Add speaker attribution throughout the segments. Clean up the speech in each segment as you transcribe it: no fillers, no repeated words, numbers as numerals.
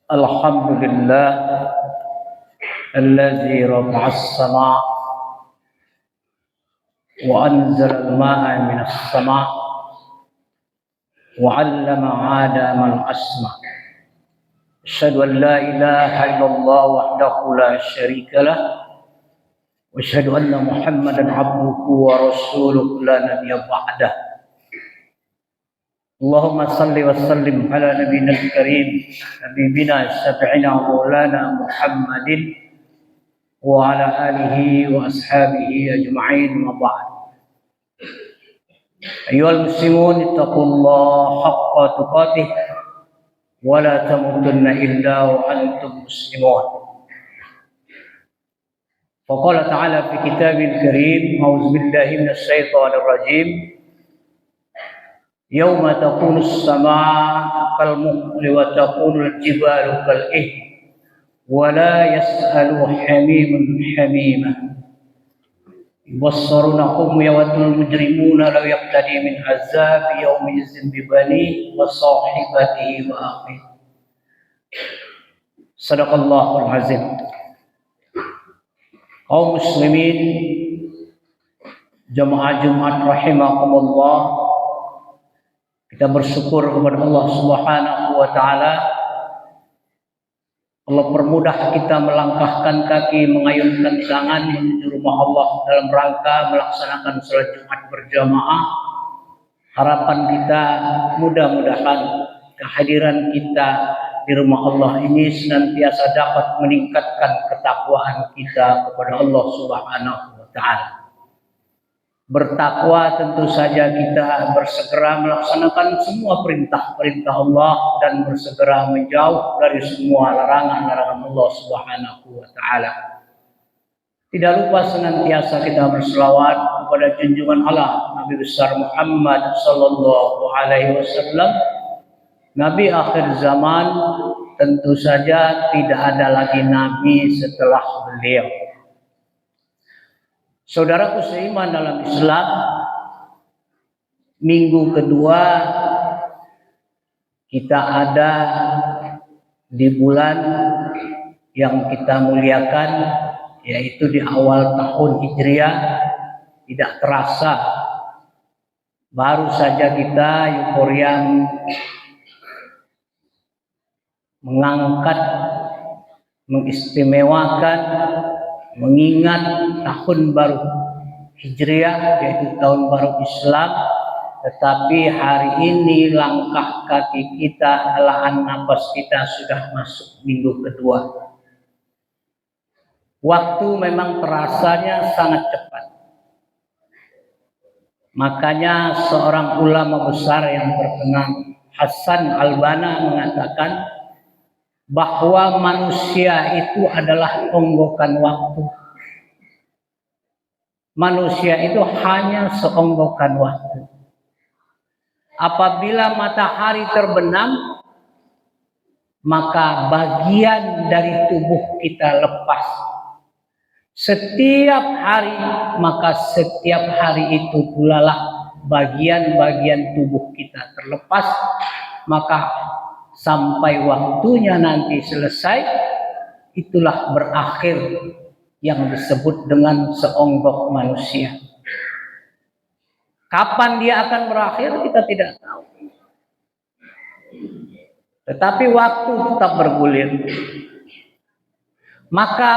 Speaker 1: الحمد لله الذي رفع السماء وأنزل الماء من السماء وعلم آدم الأسماء. أشهد أن لا إله إلا الله وحده لا شريك له وأشهد أن محمدا عبده ورسوله لا نبي بعده. اللهم صل وسلم على نبينا الكريم حبيبنا شفيعنا مولانا محمد وعلى آله وأصحابه أجمعين وبعد. أيها المسلمون اتقوا الله حق تقاته ولا تموتن إلا وأنتم مسلمون. فقال تعالى في كتابه الكريم: أعوذ بالله من الشيطان الرجيم. يوم تكون السماء كالمهل وتكون الجبال كالإهل ولا يسأل حميم حميما يبصرونهم يود المجرمون لو يقتدي من عذاب يومئذ ببنيه وصاحبته وأخيه. صدق الله العظيم. Kaum muslimin jemaah Jumat rahimakumullah, kita bersyukur kepada Allah Subhanahu wa taala. Allah permudah kita melangkahkan kaki, mengayunkan tangan menuju rumah Allah dalam rangka melaksanakan salat Jumat berjamaah. Harapan kita mudah-mudahan kehadiran kita di rumah Allah ini senantiasa dapat meningkatkan ketakwaan kita kepada Allah Subhanahu wa taala. Bertakwa tentu saja kita bersegera melaksanakan semua perintah-perintah Allah dan bersegera menjauh dari semua larangan-larangan Allah Subhanahu wa taala. Tidak lupa senantiasa kita berselawat kepada junjungan Allah Nabi besar Muhammad sallallahu alaihi wasallam, Nabi akhir zaman. Tentu saja tidak ada lagi nabi setelah beliau. Saudaraku seiman dalam Islam, minggu kedua kita ada di bulan yang kita muliakan, yaitu di awal tahun Hijriah. Tidak terasa baru saja kita euforia mengangkat, mengistimewakan, mengingat tahun baru Hijriah, yaitu tahun baru Islam. Tetapi hari ini langkah kaki kita, helaan nafas kita sudah masuk minggu kedua. Waktu memang terasanya sangat cepat. Makanya seorang ulama besar yang terkenal, Hasan Al-Banna, mengatakan bahwa manusia itu adalah onggokan waktu. Manusia itu hanya seonggokan waktu. Apabila matahari terbenam, maka bagian dari tubuh kita lepas. Setiap hari, maka setiap hari itu pula lah bagian-bagian tubuh kita terlepas. Maka sampai waktunya nanti selesai, itulah berakhir yang disebut dengan seonggok manusia. Kapan dia akan berakhir kita tidak tahu. Tetapi waktu tetap bergulir. Maka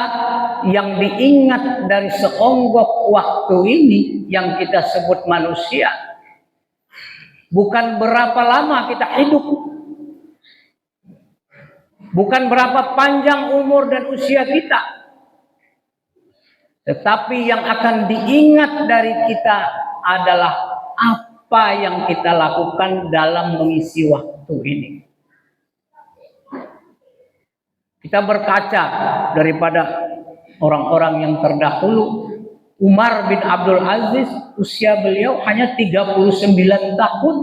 Speaker 1: yang diingat dari seonggok waktu ini yang kita sebut manusia, bukan berapa lama kita hidup, bukan berapa panjang umur dan usia kita, tetapi yang akan diingat dari kita adalah apa yang kita lakukan dalam mengisi waktu ini. Kita berkaca daripada orang-orang yang terdahulu. Umar bin Abdul Aziz, usia beliau hanya 39 tahun.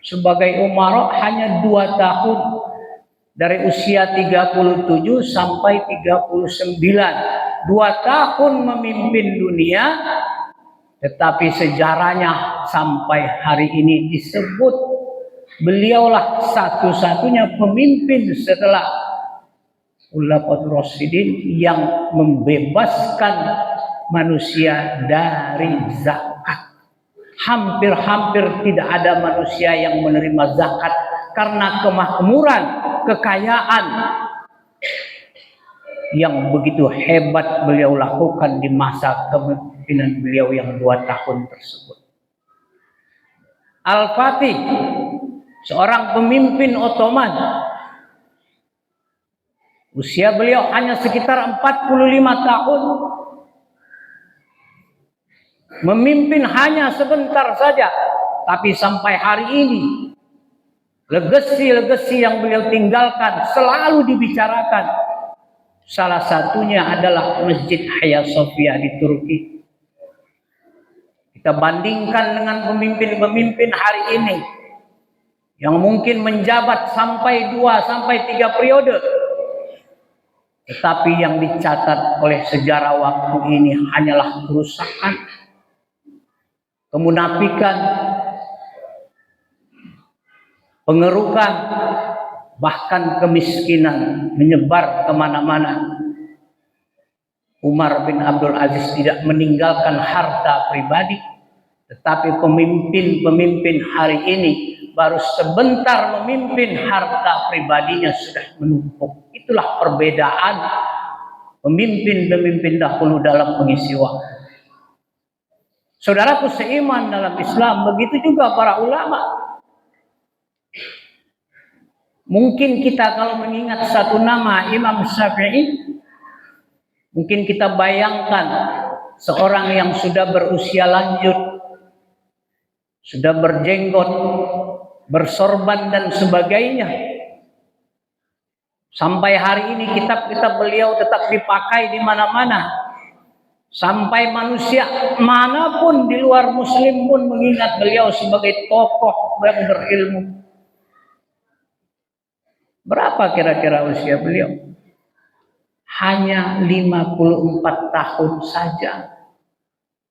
Speaker 1: Sebagai umarok hanya 2 tahun. Dari usia 37 sampai 39. 2 tahun memimpin dunia, tetapi sejarahnya sampai hari ini disebut Beliaulah satu-satunya pemimpin setelah Khulafaur Rasyidin yang membebaskan manusia dari zakat. Hampir-hampir tidak ada manusia yang menerima zakat karena kemakmuran, kekayaan yang begitu hebat beliau lakukan di masa kepemimpinan beliau yang 2 tahun tersebut. Al-Fatih, seorang pemimpin Ottoman, usia beliau hanya sekitar 45 tahun. Memimpin hanya sebentar saja, tapi sampai hari ini legasi-legasi yang beliau tinggalkan selalu dibicarakan. Salah satunya adalah Masjid Hagia Sophia di Turki. Kita bandingkan dengan pemimpin-pemimpin hari ini yang mungkin menjabat sampai 2 sampai 3 periode. Tetapi yang dicatat oleh sejarah waktu ini hanyalah kerusakan, kemunafikan, pengerukan, bahkan kemiskinan menyebar kemana-mana. Umar bin Abdul Aziz tidak meninggalkan harta pribadi, tetapi pemimpin-pemimpin hari ini baru sebentar memimpin, harta pribadinya sudah menumpuk. Itulah perbedaan pemimpin-pemimpin dahulu dalam mengisi waktu. Saudaraku seiman dalam Islam, begitu juga para ulama. Mungkin kita kalau mengingat satu nama Imam Syafi'i, mungkin kita bayangkan seorang yang sudah berusia lanjut, sudah berjenggot, bersorban dan sebagainya. Sampai hari ini kitab-kitab beliau tetap dipakai di mana-mana. Sampai manusia manapun di luar muslim pun mengingat beliau sebagai tokoh yang berilmu. Berapa kira-kira usia beliau? Hanya 54 tahun saja.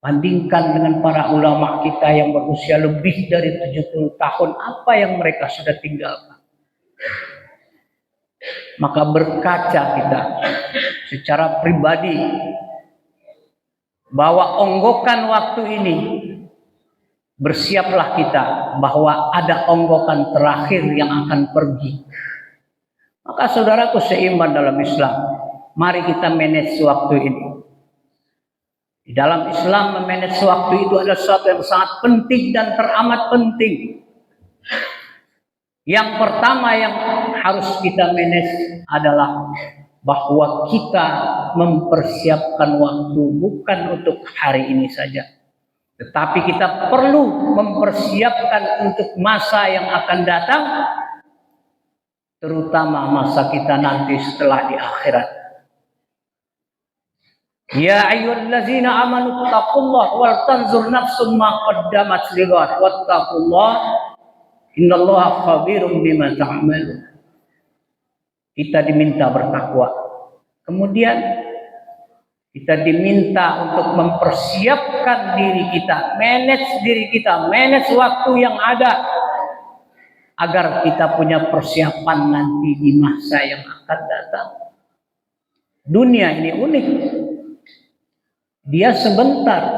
Speaker 1: Bandingkan dengan para ulama kita yang berusia lebih dari 70 tahun, apa yang mereka sudah tinggalkan. Maka berkaca kita secara pribadi bahwa onggokan waktu ini, bersiaplah kita bahwa ada onggokan terakhir yang akan pergi. Maka saudaraku seiman dalam Islam, mari kita manage waktu ini. Di dalam Islam memanage waktu itu adalah sesuatu yang sangat penting dan teramat penting. Yang pertama yang harus kita manage adalah bahwa kita mempersiapkan waktu bukan untuk hari ini saja, tetapi kita perlu mempersiapkan untuk masa yang akan datang, terutama masa kita nanti setelah di akhirat. Ya ayyuhallazina amanu taqullaha wal tanzur nafsum ma qaddamat lighad wattaqullaha innallaha khabirum bima ta'malun. Kita diminta bertakwa. Kemudian kita diminta untuk mempersiapkan diri kita, manage waktu yang ada agar kita punya persiapan nanti di masa yang akan datang. Dunia ini unik. Dia sebentar,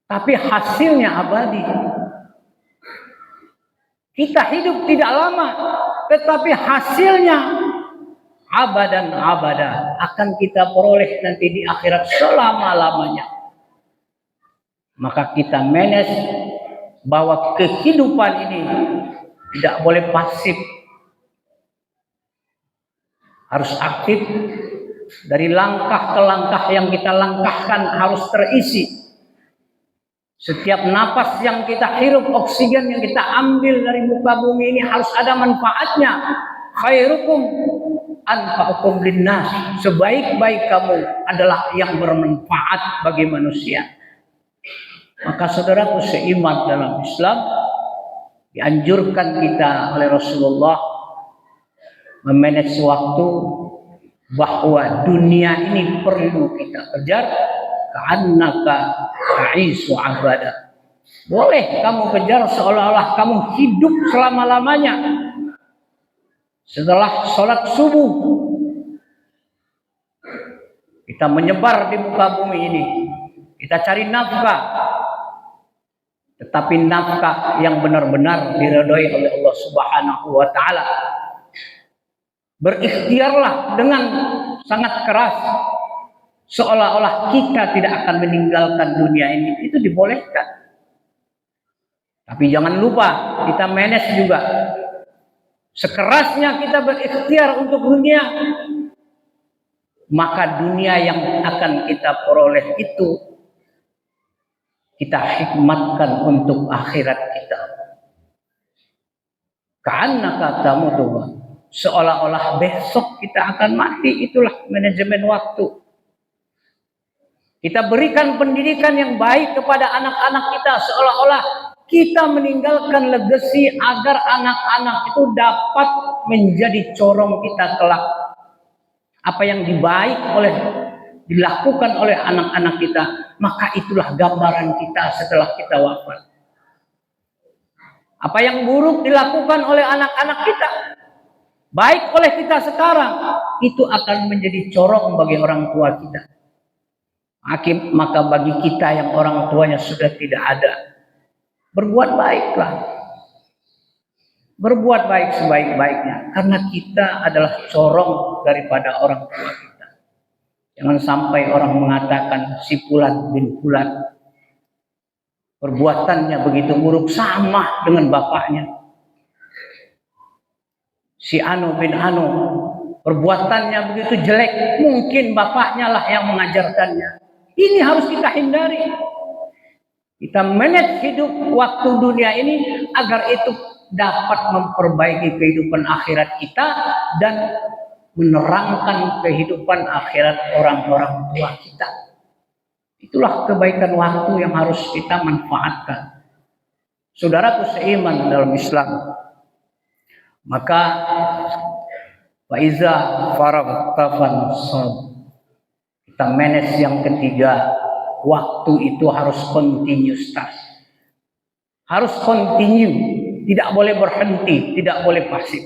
Speaker 1: tapi hasilnya abadi. Kita hidup tidak lama, tetapi hasilnya abadan abada akan kita peroleh nanti di akhirat selama-lamanya. Maka kita manage bahwa kehidupan ini tidak boleh pasif, harus aktif. Dari langkah ke langkah yang kita langkahkan harus terisi. Setiap napas yang kita hirup, oksigen yang kita ambil dari muka bumi ini harus ada manfaatnya. Khairukum anfa'ukum linnas. Sebaik-baik kamu adalah yang bermanfaat bagi manusia. Maka saudaraku seiman dalam Islam, dianjurkan kita oleh Rasulullah memanage waktu, bahwa dunia ini perlu kita kejar, ka'annaka ta'isu abada. Boleh kamu kejar seolah-olah kamu hidup selama-lamanya. Setelah sholat subuh, kita menyebar di muka bumi ini. Kita cari nafkah. Tetapi nafkah yang benar-benar diridhoi oleh Allah Subhanahu wa taala. Berikhtiarlah dengan sangat keras seolah-olah kita tidak akan meninggalkan dunia ini. Itu dibolehkan. Tapi jangan lupa kita manage juga. Sekerasnya kita berikhtiar untuk dunia, maka dunia yang akan kita peroleh itu kita hikmatkan untuk akhirat kita. Karena katamu tuh, seolah-olah besok kita akan mati. Itulah manajemen waktu. Kita berikan pendidikan yang baik kepada anak-anak kita, seolah-olah kita meninggalkan legasi agar anak-anak itu dapat menjadi corong kita kelak. Apa yang dilakukan oleh anak-anak kita, maka itulah gambaran kita setelah kita wafat. Apa yang buruk dilakukan oleh anak-anak kita, baik oleh kita sekarang, itu akan menjadi corong bagi orang tua kita. Maka bagi kita yang orang tuanya sudah tidak ada, berbuat baiklah. Berbuat baik sebaik-baiknya. Karena kita adalah corong daripada orang tua kita. Jangan sampai orang mengatakan si Fulan bin Fulan perbuatannya begitu buruk sama dengan bapaknya. Si Anu bin Anu perbuatannya begitu jelek, mungkin bapaknya lah yang mengajarkannya. Ini harus kita hindari. Kita manage hidup waktu dunia ini agar itu dapat memperbaiki kehidupan akhirat kita dan menerangkan kehidupan akhirat orang-orang tua kita. Itulah kebaikan waktu yang harus kita manfaatkan. Saudaraku seiman dalam Islam, maka faiza faragta fansab, kita manage yang ketiga. Waktu itu harus continuous task. Harus continue, tidak boleh berhenti, tidak boleh pasif.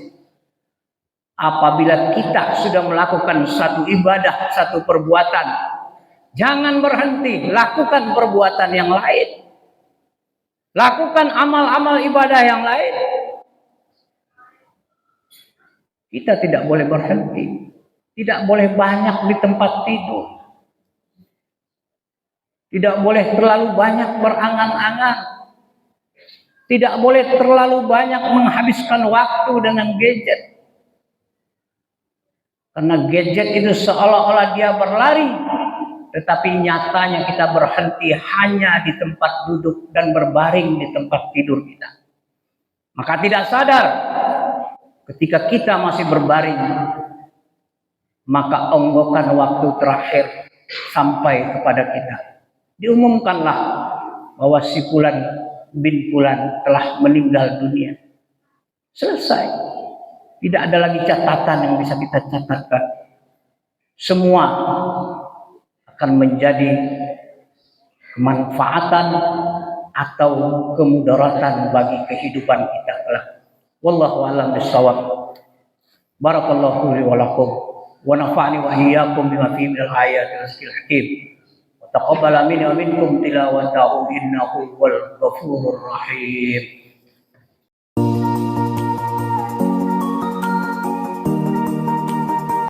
Speaker 1: Apabila kita sudah melakukan satu ibadah, satu perbuatan, jangan berhenti, lakukan perbuatan yang lain. Lakukan amal-amal ibadah yang lain. Kita tidak boleh berhenti, tidak boleh banyak di tempat tidur. Tidak boleh terlalu banyak berangan-angan. Tidak boleh terlalu banyak menghabiskan waktu dengan gadget. Karena gadget itu seolah-olah dia berlari, tetapi nyatanya kita berhenti hanya di tempat duduk dan berbaring di tempat tidur kita. Maka tidak sadar ketika kita masih berbaring, maka onggokan waktu terakhir sampai kepada kita. Diumumkanlah bahwa si Fulan bin Fulan telah meninggal dunia. Selesai. Tidak ada lagi catatan yang bisa kita catatkan. Semua akan menjadi kemanfaatan atau kemudaratan bagi kehidupan kita kelak. Wallahu a'lam bishawab. Barakallahu li wa lakum wa nafa'ani wa iyyakum bima fihi minal ayati wal hakim. Taqabbal minni wa minkum tilawatahu innahu huwal ghafurur rahim.